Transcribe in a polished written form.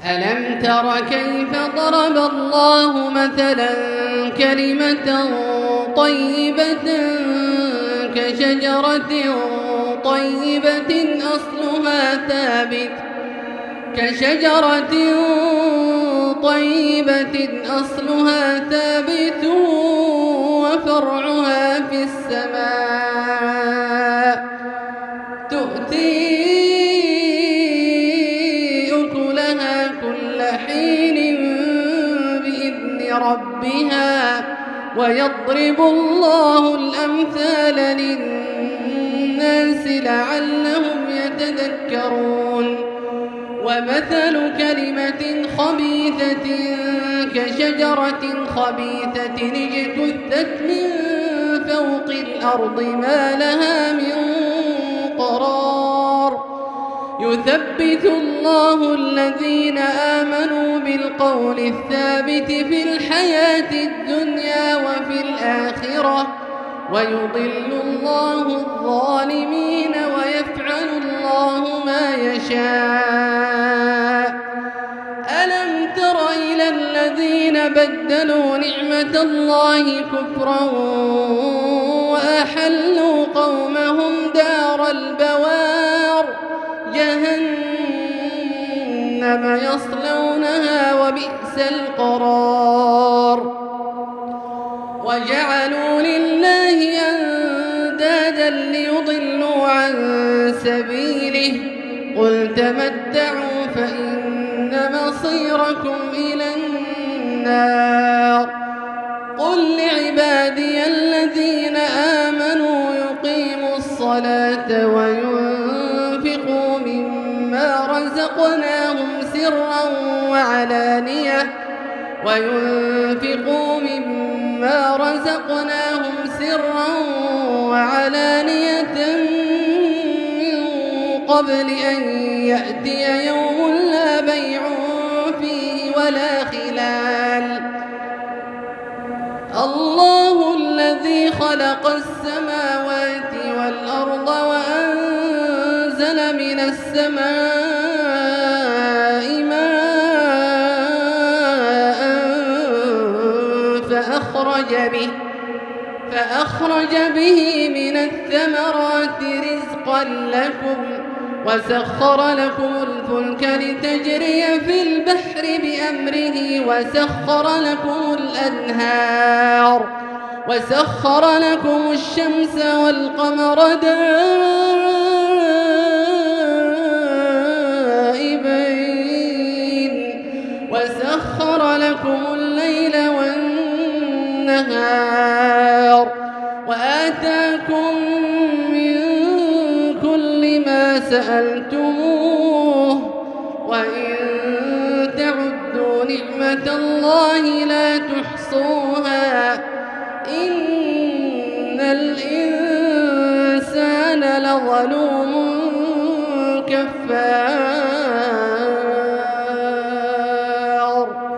ألم تر كيف ضرب الله مثلا كلمة طيبة كشجرة طيبة أصلها ثابت وفرعها في السماء تؤتي أكلها كل حين بإذن ربها ويضرب الله الأمثال للناس لعلهم يتذكرون ومثل كلمة خبيثة كشجرة خبيثة اجتثت من فوق الأرض ما لها من قرار يثبت الله الذين آمنوا بالقول الثابت في الحياة الدنيا وفي الآخرة ويضل الله الظالمين ويفعل الله ما يشاء ألم تر إلى الذين بدلوا نعمة الله كفرا وأحلوا قومهم دار البوار جهنم يصلونها وبئس القرار وجعلوا لله أندادا ليضلوا عن سبيله قل تمتعوا فإن مصيركم إلى النار قل لعبادي الذين آمنوا يقيموا الصلاة وينفقوا مما رزقناهم سرا وعلانية من قبل أن يأتي يوم لا بيع فيه ولا خلال الله الذي خلق السماوات والأرض وأنزل من السماء ماء فأخرج به من الثمرات رزقا لكم وسخر لكم الفلك لتجري في البحر بأمره وسخر لكم الشمس والقمر دائبين وسخر لكم الليل والنهار وآتاكم من كل ما سألتموه وإن تعدوا نعمة الله لا تحصوها إن الإنسان لظلوم كفار